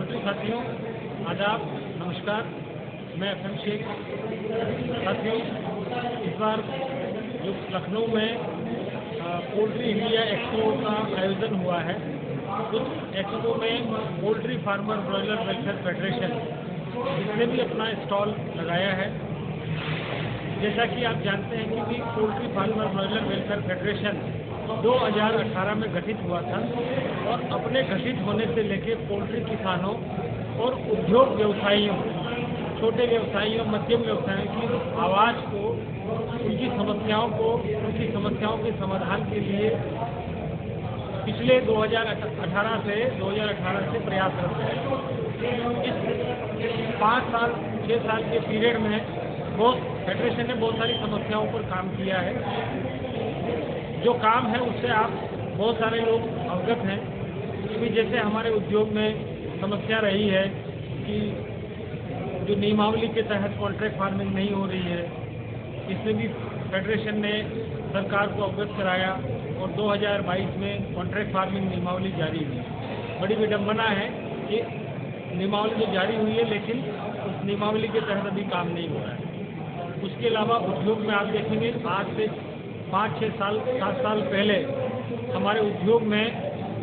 Poultry साथियों, आदाब, नमस्कार। मैं FM शेख। साथियों, इस बार जो लखनऊ में पोल्ट्री इंडिया एक्सपो का आयोजन हुआ है, उस एक्सपो में poultry farmer broiler welfare federation इसने भी अपना स्टॉल लगाया है। जैसा कि आप जानते हैं कि poultry farmer broiler welfare federation 2018 में गठित हुआ था और अपने गठित होने से लेकर पोल्ट्री किसानों और उद्योग व्यवसायियों, छोटे व्यवसायियों, मध्यम व्यवसायियों की आवाज़ को, उनकी समस्याओं के समाधान के लिए पिछले 2018 से प्रयासरत है। इस 5 साल 6 साल के पीरियड में फेडरेशन ने बहुत सारी समस्याओं पर काम किया है। जो काम है उससे आप बहुत सारे लोग अवगत हैं कि जैसे हमारे उद्योग में समस्या रही है कि जो नियमावली के तहत कॉन्ट्रैक्ट फार्मिंग नहीं हो रही है, इसमें भी फेडरेशन ने सरकार को अवगत कराया और 2022 में कॉन्ट्रैक्ट फार्मिंग नियमावली जारी हुई। बड़ी विडंबना है कि नियमावली तो जारी हुई है लेकिन उस नियमावली के तहत अभी काम नहीं हो रहा है। उसके अलावा उद्योग में आप देखेंगे आज से 5-6 साल 7 साल पहले हमारे उद्योग में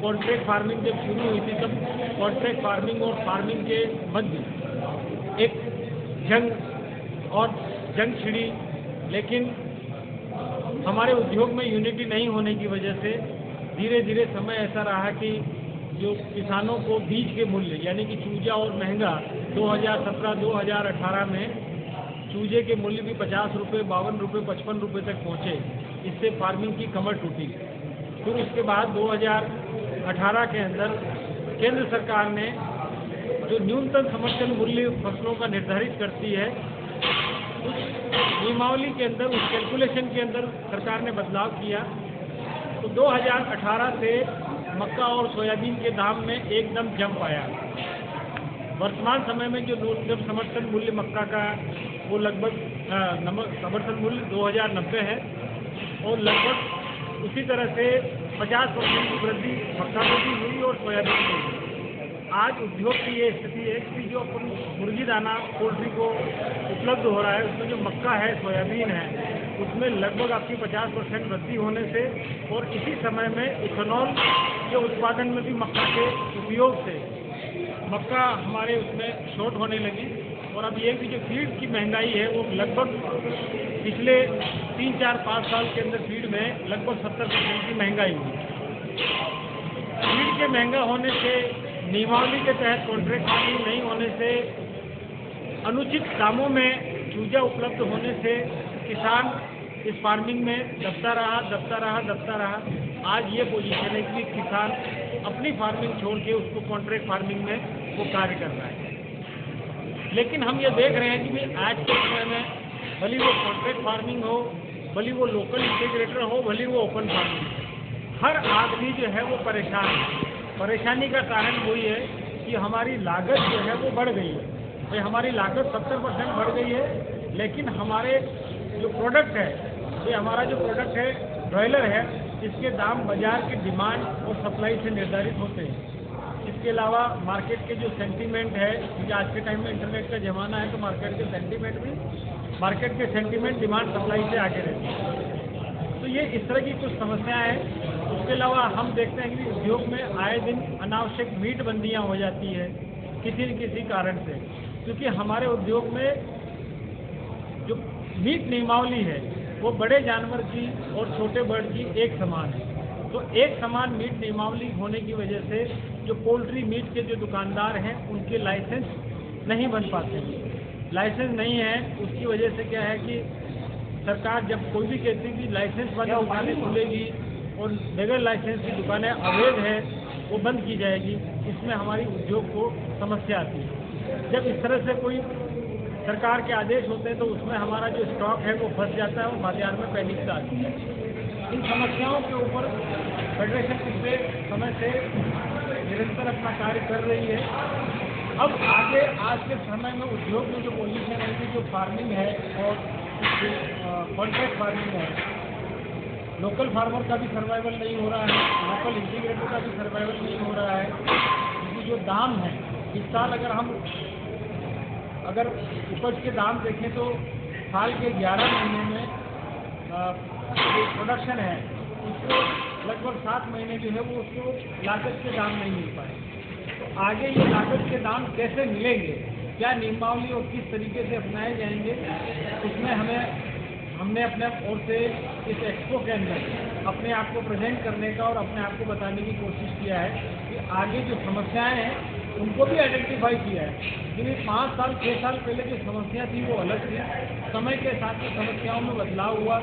कॉन्ट्रैक्ट फार्मिंग जब शुरू हुई थी, तब कॉन्ट्रैक्ट फार्मिंग और फार्मिंग के मध्य एक जंग छिड़ी। लेकिन हमारे उद्योग में यूनिटी नहीं होने की वजह से धीरे धीरे समय ऐसा रहा कि जो किसानों को बीज के मूल्य यानी कि चूजा और महंगा 2017-2018 में चूजे के मूल्य भी 50 रुपये, 52 रुपये, 55 रुपये तक पहुँचे। इससे फार्मिंग की कमर टूटी। फिर उसके बाद 2018 के अंदर केंद्र सरकार ने जो न्यूनतम समर्थन मूल्य फसलों का निर्धारित करती है, उस नियमावली के अंदर, उस कैलकुलेशन के अंदर सरकार ने बदलाव किया। तो 2018 से मक्का और सोयाबीन के दाम में एकदम जंप आया। वर्तमान समय में जो न्यूनतम समर्थन मूल्य मक्का का वो लगभग समर्थन मूल्य 2090 है और लगभग उसी तरह से 50% की वृद्धि मक्का में भी हुई और सोयाबीन में हुई। आज उद्योग की ये स्थिति है कि जो अपन मुर्गी दाना पोल्ट्री को उपलब्ध हो रहा है, उसमें जो मक्का है, सोयाबीन है, उसमें लगभग आपकी 50% वृद्धि होने से और इसी समय में इथेनॉल के उत्पादन में भी मक्का के उपयोग से मक्का हमारे उसमें शॉर्ट होने लगी। और अब ये भी जो फीड की महंगाई है वो लगभग पिछले 3-4-5 साल के अंदर फीड में लगभग 70% की महंगाई हुई। फीड के महंगा होने से, नियमावली के तहत कॉन्ट्रैक्ट फार्मिंग नहीं होने से, अनुचित दामों में चूजा उपलब्ध होने से किसान इस फार्मिंग में दबता रहा। आज ये पोजीशन है कि किसान अपनी फार्मिंग छोड़ के उसको कॉन्ट्रैक्ट फार्मिंग में वो कार्य कर रहा है। लेकिन हम ये देख रहे हैं कि आज के समय में भले वो कॉन्ट्रैक्ट फार्मिंग हो, भले वो लोकल इंटीग्रेटर हो, भले वो ओपन फार्मिंग, हर आदमी जो है वो परेशान है। परेशानी का कारण वही है कि हमारी लागत जो है वो बढ़ गई है। भाई हमारी लागत 70% बढ़ गई है, लेकिन हमारे जो प्रोडक्ट है, ये हमारा जो प्रोडक्ट है ब्रॉयलर है, इसके दाम बाजार के डिमांड और सप्लाई से निर्धारित होते हैं। इसके अलावा मार्केट के जो सेंटीमेंट है, क्योंकि आज के टाइम में इंटरनेट का ज़माना है, तो मार्केट के सेंटीमेंट डिमांड सप्लाई से आगे रहते हैं। तो ये इस तरह की कुछ समस्याएं हैं। उसके अलावा हम देखते हैं कि उद्योग में आए दिन अनावश्यक मीट बंदियाँ हो जाती है किसी न किसी कारण से, क्योंकि हमारे उद्योग में जो मीट नियमावली है वो बड़े जानवर की और छोटे बर्ड की एक समान है। तो एक समान मीट नियमावली होने की वजह से जो पोल्ट्री मीट के जो दुकानदार हैं उनके लाइसेंस नहीं बन पाते हैं। लाइसेंस नहीं है, उसकी वजह से क्या है कि सरकार जब कोई भी कहती है कि लाइसेंस वाली दुकानें खुलेगी और बगैर लाइसेंस की दुकानें अवैध है वो बंद की जाएगी, इसमें हमारी उद्योग को समस्या आती है। जब इस तरह से कोई सरकार के आदेश होते हैं तो उसमें हमारा जो स्टॉक है वो फंस जाता है और बाजार में पैनिक आती है। इन समस्याओं के ऊपर फेडरेशन पिछले समय से निरंतर अपना कार्य कर रही है। अब आगे आज के समय में उद्योग में जो पोजीशन है कि जो फार्मिंग है और कॉन्ट्रैक्ट फार्मिंग है, लोकल फार्मर का भी सर्वाइवल नहीं हो रहा है, लोकल इंटीग्रेटर का भी सर्वाइवल नहीं हो रहा है, क्योंकि जो दाम है इस साल अगर उपज के दाम देखें तो साल के 11 महीने में जो प्रोडक्शन है उसको लगभग 7 महीने जो है वो उसको लागत के दाम नहीं मिल पाए। तो आगे ये लागत के दाम कैसे मिलेंगे, क्या नियमावली और किस तरीके से अपनाए जाएंगे, उसमें हमने अपने ओर से इस एक्सपो के अंदर अपने आप को प्रेजेंट करने का और अपने आप को बताने की कोशिश किया है कि आगे जो समस्याएं हैं उनको भी आइडेंटिफाई किया है। क्योंकि 5 साल 6 साल पहले जो समस्या थी वो अलग थी, समय के साथ में समस्याओं में बदलाव हुआ।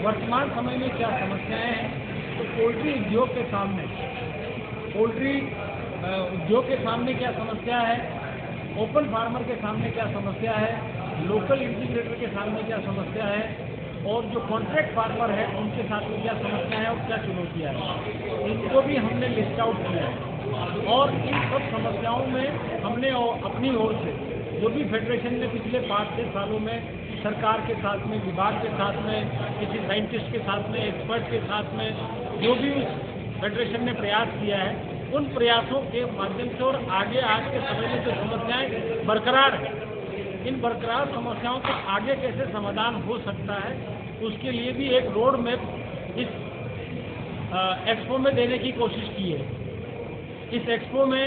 वर्तमान समय में क्या समस्याएं हैं, तो पोल्ट्री उद्योग के सामने क्या समस्या है, ओपन फार्मर के सामने क्या समस्या है, लोकल इंटीग्रेटर के सामने क्या समस्या है, और जो कॉन्ट्रैक्ट फार्मर है उनके साथ में क्या समस्या है और क्या चुनौतियाँ हैं, इनको भी हमने लिस्ट आउट किया है। और इन सब समस्याओं में हमने अपनी ओर से जो भी फेडरेशन ने पिछले 5-6 सालों में सरकार के साथ में, विभाग के साथ में, किसी साइंटिस्ट के साथ में, एक्सपर्ट के साथ में जो भी फेडरेशन ने प्रयास किया है, उन प्रयासों के माध्यम से और आगे आज के समय में जो समस्याएं बरकरार हैं, इन बरकरार समस्याओं का आगे कैसे समाधान हो सकता है, उसके लिए भी एक रोड मैप इस एक्सपो में देने की कोशिश की है। इस एक्सपो में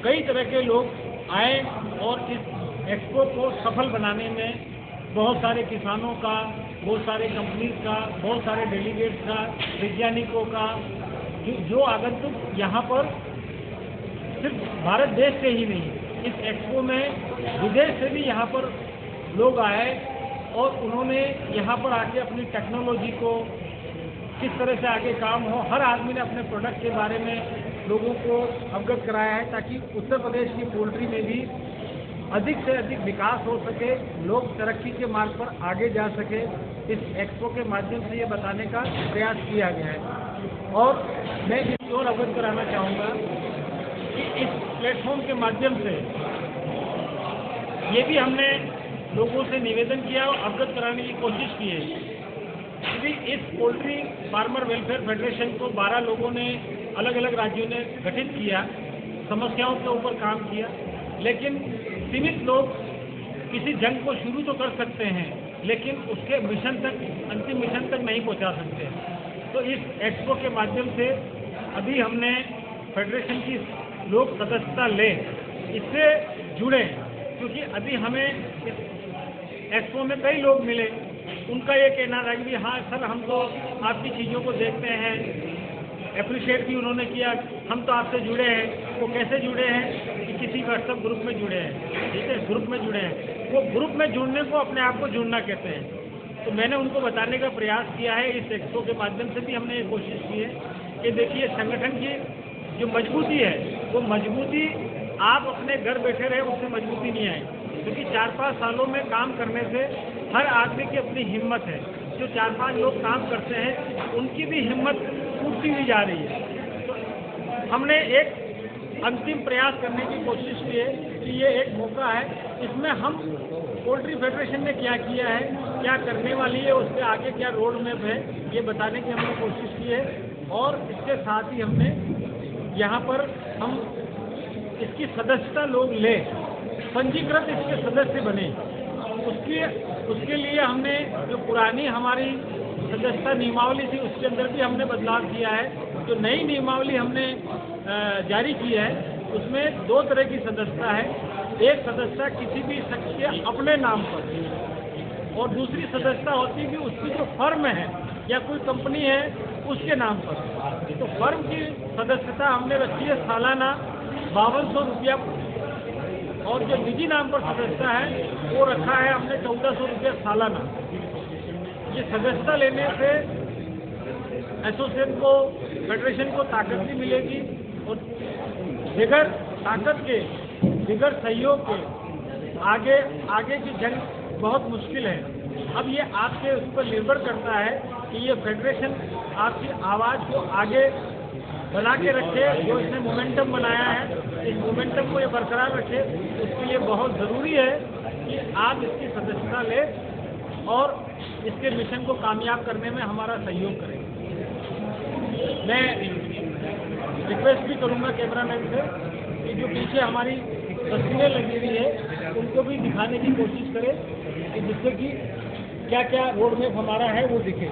कई तरह के लोग आए और इस एक्सपो को सफल बनाने में बहुत सारे किसानों का, बहुत सारे कंपनीज का, बहुत सारे डेलीगेट्स का, वैज्ञानिकों का, जो आगंतुक यहाँ पर सिर्फ भारत देश से ही नहीं, इस एक्सपो में विदेश से भी यहाँ पर लोग आए और उन्होंने यहाँ पर आके अपनी टेक्नोलॉजी को किस तरह से आगे काम हो, हर आदमी ने अपने प्रोडक्ट के बारे में लोगों को अवगत कराया है ताकि उत्तर प्रदेश की पोल्ट्री में भी अधिक से अधिक विकास हो सके, लोग तरक्की के मार्ग पर आगे जा सके। इस एक्सपो के माध्यम से ये बताने का प्रयास किया गया है। और मैं इस और अवगत कराना चाहूँगा कि इस प्लेटफॉर्म के माध्यम से ये भी हमने लोगों से निवेदन किया और अवगत कराने की कोशिश की है कि इस पोल्ट्री फार्मर वेलफेयर फेडरेशन को 12 लोगों ने अलग अलग राज्यों ने गठित किया, समस्याओं के ऊपर काम किया, लेकिन सीमित लोग किसी जंग को शुरू तो कर सकते हैं लेकिन उसके मिशन तक, अंतिम मिशन तक नहीं पहुंचा सकते। तो इस एक्सपो के माध्यम से अभी हमने फेडरेशन की लोग सदस्यता लें, इससे जुड़े, क्योंकि अभी हमें इस एक्सपो में कई लोग मिले, उनका ये कहना था कि हाँ सर हम तो आपकी चीज़ों को देखते हैं, एप्रिशिएट भी उन्होंने किया, हम तो आपसे जुड़े हैं। वो कैसे जुड़े हैं कि किसी व्हाट्सएप ग्रुप में जुड़े हैं, ठीक है, ग्रुप में जुड़े हैं। वो ग्रुप में जुड़ने को अपने आप को जुड़ना कहते हैं। तो मैंने उनको बताने का प्रयास किया है, इस एक्सपो के माध्यम से भी हमने ये कोशिश की है कि देखिए संगठन की जो मजबूती है वो मजबूती आप अपने घर बैठे रहे उससे मजबूती नहीं आएगी, क्योंकि 4-5 सालों में काम करने से हर आदमी की अपनी हिम्मत है। जो 4-5 लोग काम करते हैं उनकी भी हिम्मत टूटती हुई जा रही है। तो हमने एक अंतिम प्रयास करने की कोशिश की है कि ये एक मौका है, इसमें हम पोल्ट्री फेडरेशन ने क्या किया है, क्या करने वाली है, उसके आगे क्या रोड मैप है, ये बताने की हमने कोशिश की है। और इसके साथ ही हमने यहाँ पर हम इसकी सदस्यता लोग लें, पंजीकृत इसके सदस्य बने, उसके लिए हमने जो पुरानी हमारी सदस्यता नियमावली थी उसके अंदर भी हमने बदलाव किया है। जो नई नियमावली हमने जारी की है उसमें 2 तरह की सदस्यता है, एक सदस्यता किसी भी शख्स के अपने नाम पर और दूसरी सदस्यता होती है कि उसकी जो फर्म है या कोई कंपनी है उसके नाम पर। तो फर्म की सदस्यता हमने रखी है सालाना 5200 रुपया और जो निजी नाम पर सदस्यता है वो रखा है हमने 1400 रुपया सालाना। ये सदस्यता लेने से एसोसिएशन को, फेडरेशन को ताकत भी मिलेगी और बगैर ताकत के, बगैर सहयोग के आगे की जंग बहुत मुश्किल है। अब ये आपके उस पर निर्भर करता है कि ये फेडरेशन आपकी आवाज़ को आगे बना के रखे, जो इसने मोमेंटम बनाया है इस मोमेंटम को ये बरकरार रखे। उसके लिए बहुत ज़रूरी है कि आप इसकी सदस्यता लें और इसके मिशन को कामयाब करने में हमारा सहयोग करें। मैं रिक्वेस्ट भी करूंगा कैमरामैन से कि जो पीछे हमारी तस्वीरें लगी हुई है उनको भी दिखाने की कोशिश करें कि जिससे कि क्या क्या रोड मैप हमारा है वो दिखे।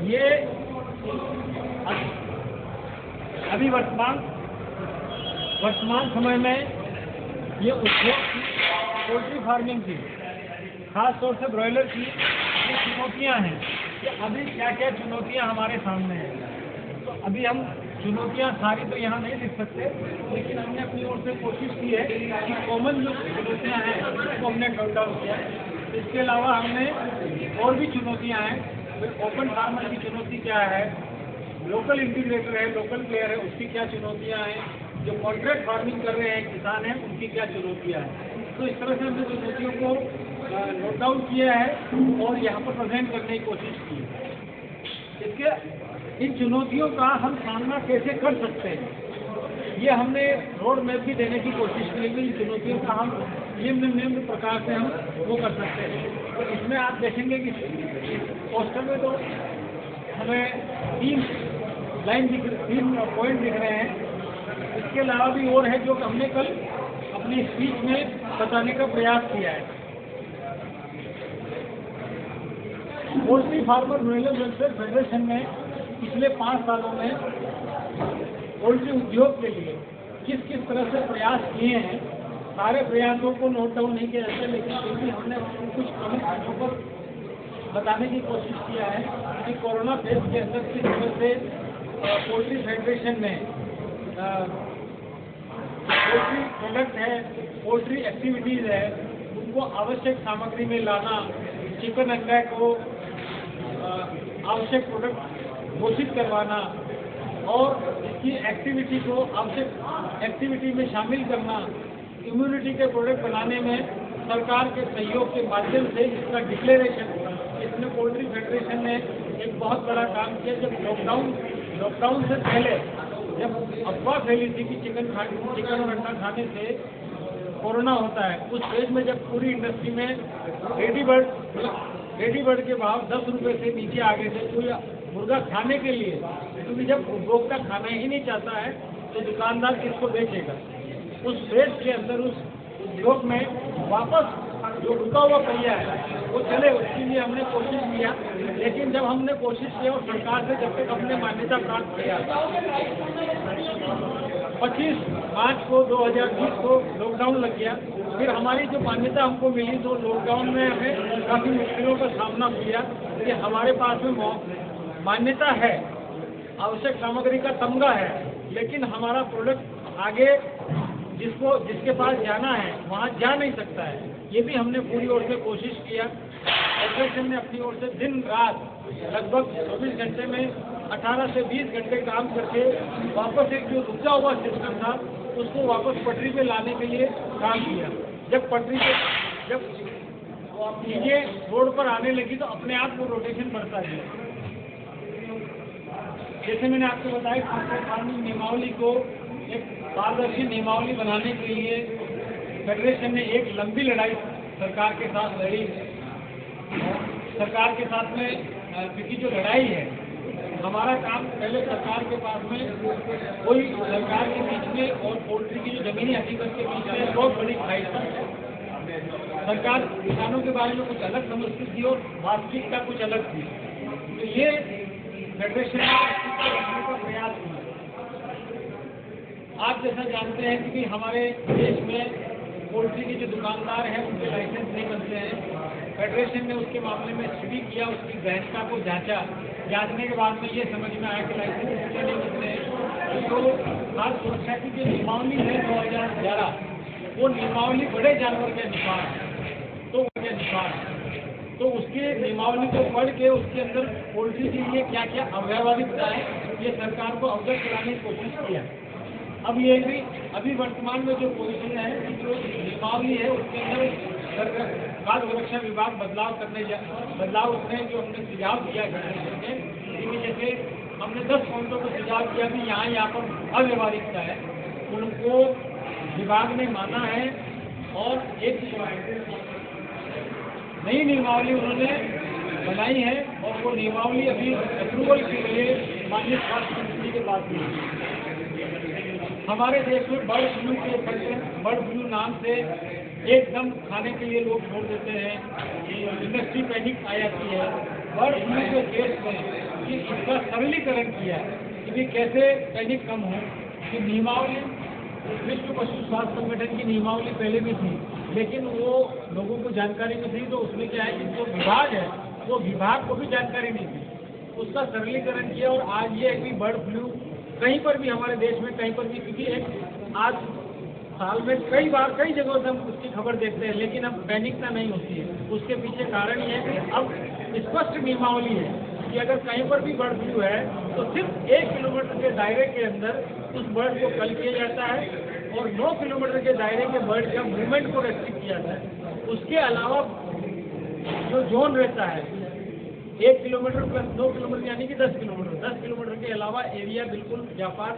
ये अभी वर्तमान समय में ये उद्योग की पोल्ट्री फार्मिंग की खास तौर से ब्रॉयलर की ये चुनौतियां हैं कि अभी क्या क्या चुनौतियां हमारे सामने हैं। तो अभी हम चुनौतियां सारी तो यहाँ नहीं लिख सकते, लेकिन हमने अपनी ओर से कोशिश की है कि कॉमन जो चुनौतियां हैं उसको हमने नोट डाउन किया है। इसके अलावा हमने और भी चुनौतियां हैं। ओपन फार्मर की चुनौती क्या है, लोकल इंटीग्रेटर है, लोकल प्लेयर है, उसकी क्या चुनौतियां हैं, जो कॉन्ट्रैक्ट फार्मिंग कर रहे हैं किसान हैं उनकी क्या चुनौतियां हैं। तो इस तरह से हमने चुनौतियों को नोट डाउन किया है और यहाँ पर प्रेजेंट करने की कोशिश की है। इसके इन चुनौतियों का हम सामना कैसे कर सकते हैं, ये हमने रोड मैप भी देने की कोशिश की है। इन चुनौतियों का हम निम्न प्रकार से हम वो कर सकते हैं। तो इसमें आप देखेंगे कि पोस्टर में तो हमें 3 पॉइंट दिख रहे हैं। इसके अलावा भी और है जो हमने कल अपनी स्पीच में बताने का प्रयास किया है। Poultry farmer rural welfare federation ने पिछले 5 सालों में पोल्ट्री उद्योग के लिए किस किस तरह से प्रयास किए हैं, सारे प्रयासों को नोट डाउन नहीं किया जाता, लेकिन फिर भी हमने कुछ प्रमुख चीजों पर बताने की कोशिश किया है कि कोरोना फेज के अंदर किस तरह से पोल्ट्री फेडरेशन ने पोल्ट्री प्रोडक्ट है, पोल्ट्री एक्टिविटीज़ है, उनको आवश्यक सामग्री में लाना, चिकन अंडा को आवश्यक प्रोडक्ट घोषित करवाना और इसकी एक्टिविटी को आवश्यक एक्टिविटी में शामिल करना, इम्यूनिटी के प्रोडक्ट बनाने में सरकार के सहयोग के माध्यम से इसका डिक्लेरेशन, इसमें पोल्ट्री फेडरेशन ने एक बहुत बड़ा काम किया। जब लॉकडाउन से पहले जब अफवाह फैली थी कि चिकन और अंडा खाने से कोरोना होता है, उस फेज में जब पूरी इंडस्ट्री में रेडी बर्ड के भाव 10 रुपये से नीचे आ गए थे, कोई मुर्गा खाने के लिए, क्योंकि जब उपभोक्ता खाना ही नहीं चाहता है तो दुकानदार किसको बेचेगा। उस फेज के अंदर उस उद्योग में वापस जो रुका हुआ पहिया है वो चले, उसके लिए हमने कोशिश किया। लेकिन जब हमने कोशिश किया और सरकार से जब तक हमने मान्यता प्राप्त किया, 25 मार्च को 2020 को लॉकडाउन लग गया। फिर हमारी जो मान्यता हमको मिली तो लॉकडाउन में हमें काफ़ी मुश्किलों का सामना किया कि हमारे पास में मान्यता है, आवश्यक सामग्री का तमगा है, लेकिन हमारा प्रोडक्ट आगे जिसके पास जाना है वहाँ जा नहीं सकता है। ये भी हमने पूरी ओर से कोशिश किया। फेडरेशन ने अपनी ओर से दिन रात लगभग 24 घंटे में 18 से 20 घंटे काम करके वापस एक जो रुका हुआ सिस्टम था उसको वापस पटरी पे लाने के लिए काम किया। जब चीजें रोड पर आने लगी तो अपने आप वो रोटेशन बढ़ता गया। जैसे मैंने आपको बताया, कॉर्पोरेट फार्मिंग नियमावली को एक पारदर्शी नियमावली बनाने के लिए फेडरेशन ने एक लंबी लड़ाई सरकार के साथ लड़ी। सरकार के साथ में क्योंकि जो लड़ाई है, हमारा काम पहले सरकार के पास में कोई सरकार के बीच में और पोल्ट्री की जो जमीनी हकीकत के बीच में बहुत बड़ी खाई था। सरकार किसानों के बारे में कुछ अलग समझती थी और वास्तविकता कुछ अलग थी। तो ये फेडरेशन ने रखने का प्रयास किया। आप जैसा जानते हैं कि हमारे देश में पोल्ट्री के जो दुकानदार हैं उनके लाइसेंस नहीं बनते हैं। फेडरेशन ने उसके मामले में स्टडी किया, उसकी गहनता को जांचने के बाद में ये समझ में आया कि लाइसेंस इसलिए नहीं बनते हैं तो खाद्य सुरक्षा की जो नियमावली है 2011, वो नियमावली बड़े जानवर के अनुसार तो उसके नियमावली को पढ़ के उसके अंदर पोल्ट्री के लिए क्या क्या अव्यवहारिकता है ये सरकार को अवगत कराने की कोशिश किया। अब ये भी अभी वर्तमान में जो पोजीशन है, जो नियमावली है उसके अंदर खाद्य सुरक्षा विभाग बदलाव करने जो हमने सुझाव दिया है, जैसे हमने 10 पॉइंटों को सुझाव किया कि यहाँ पर अव्यवहारिकता है, उनको विभाग ने माना है और एक नई नियमावली उन्होंने बनाई है और वो नियमावली अभी अप्रूवल के लिए माननीय स्वास्थ्य मंत्री के पास भी। हमारे देश में बर्ड फ्लू के चलते, बर्ड फ्लू नाम से एकदम खाने के लिए लोग छोड़ देते हैं, इंडस्ट्री पैनिक आ जाती है। बर्ड फ्लू के केस में कि इसका सरलीकरण किया कि भी कैसे पैनिक कम हो, कि नियमावली विश्व पशु स्वास्थ्य संगठन की नियमावली पहले भी थी, लेकिन वो लोगों को जानकारी नहीं थी। तो उसमें क्या है कि जो विभाग है वो विभाग को भी जानकारी नहीं थी, उसका सरलीकरण किया। और आज ये है कि बर्ड फ्लू कहीं पर भी हमारे देश में कहीं पर भी, क्योंकि एक आज साल में कई बार कई जगहों से हम उसकी खबर देखते हैं, लेकिन अब पैनिकता नहीं होती है। उसके पीछे कारण ये है कि अब स्पष्ट नियमावली है कि अगर कहीं पर भी बर्ड फ्लू है तो सिर्फ 1 किलोमीटर के दायरे के अंदर उस बर्ड को कल किया जाता है और 9 किलोमीटर के दायरे के बर्ड का मूवमेंट को रेस्ट्रिक्ट किया जाता है। उसके अलावा जो जोन रहता है 1 किलोमीटर प्लस 2 किलोमीटर यानी कि 10 किलोमीटर के अलावा एरिया बिल्कुल व्यापार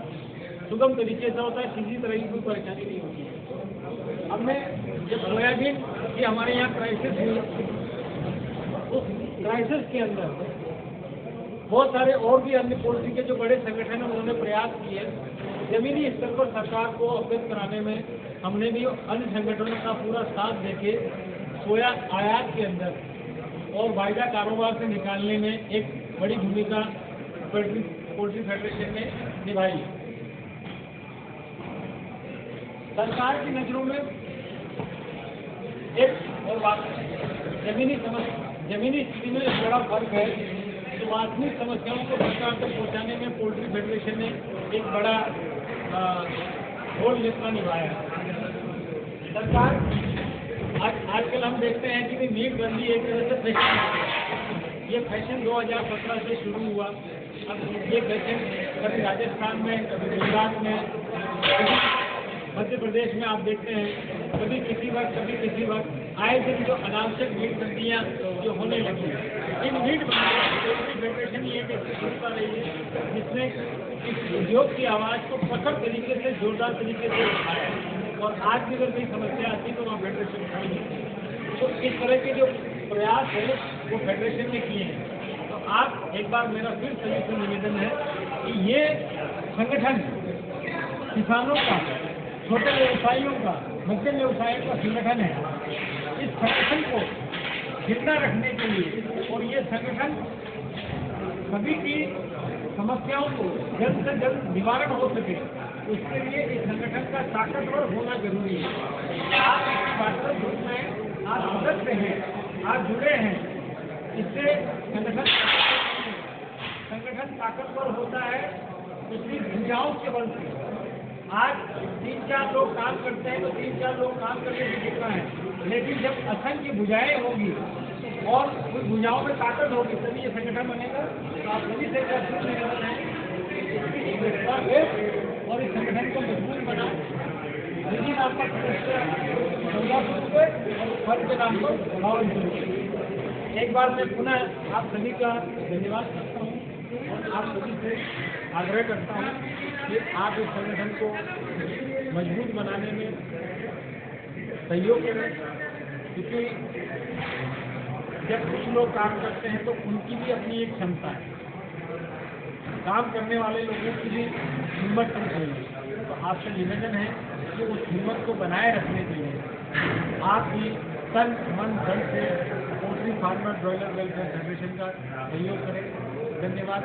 सुगम तरीके से होता है, किसी तरह की कोई परेशानी नहीं होती है। हमने जब सोयाबीन की हमारे यहाँ क्राइसिस हुई, उस क्राइसिस के अंदर बहुत सारे और भी अन्य पोल्ट्री के जो बड़े संगठन हैं उन्होंने प्रयास किए। जमीनी स्तर पर सरकार को अवगत कराने में हमने भी अन्य संगठनों का पूरा साथ देके सोया आयात के अंदर और वायदा कारोबार से निकालने में एक बड़ी भूमिका पोल्ट्री फेडरेशन ने निभाई। सरकार की नजरों में एक और बात, जमीनी स्थिति में बड़ा फर्क है। तो वास्तविक समस्याओं को सरकार तक पहुंचाने में पोल्ट्री फेडरेशन ने एक बड़ा रोल निभाया है। सरकार आजकल हम देखते हैं कि मीट बंदी एक तरह से फैशन है। ये फैशन 2017 से शुरू हुआ। अब ये फैशन कभी राजस्थान में, कभी गुजरात में, मध्य प्रदेश में आप देखते हैं कभी किसी वक्त आए दिन जो अनावश्यक मीट बंदियाँ जो होने लगी, इन मीट पोल्ट्री फेडरेशन ये संस्था रही है जिसने इस उद्योग की आवाज़ को प्रखर तरीके से, जोरदार तरीके से उठाया। और आज भी अगर कोई समस्या आती तो वहाँ फेडरेशन खड़ी है। तो इस तरह के जो प्रयास है वो फेडरेशन ने किए हैं। तो आप एक बार मेरा फिर सभी से निवेदन है कि ये संगठन किसानों का, छोटे व्यवसायियों का, मध्यम व्यवसायों का संगठन है। इस संगठन को जिंदा रखने के लिए और ये संगठन सभी की समस्याओं को जल्द से जल्द निवारण हो सके, उसके लिए इस संगठन का ताकतवर होना जरूरी है। आप इस वाट्सएप ग्रुप में आप सदस्य हैं, आप जुड़े हैं, इससे संगठन ताकतवर होता है उसकी भुजाओं के बल से। आज 3-4 लोग काम करते हैं तो 3-4 लोग काम करके भी दिखना है, लेकिन जब असंख्य भुजाएं होगी और उन भुजाओं में ताकत होगी तभी ये संगठन बनेगा। तो आप सभी से निवेदन है और इस संगठन को मजबूत बनाओ। निजी नाम पर 1400 रुपये और फर्ज के नाम पर 52 रुपये। एक बार मैं पुनः आप सभी का धन्यवाद करता हूँ और आप सभी से आग्रह करता हूँ कि आप इस संगठन को मजबूत बनाने में सहयोग करें, क्योंकि जब कुछ लोग काम करते हैं तो उनकी भी अपनी एक क्षमता है, काम करने वाले लोगों की भी हिम्मत नहीं चाहिए। तो आपसे निवेदन है कि उस हिम्मत को बनाए रखने के लिए आप भी तन मन धन से poultry farmer broiler welfare federation का सहयोग करें। धन्यवाद।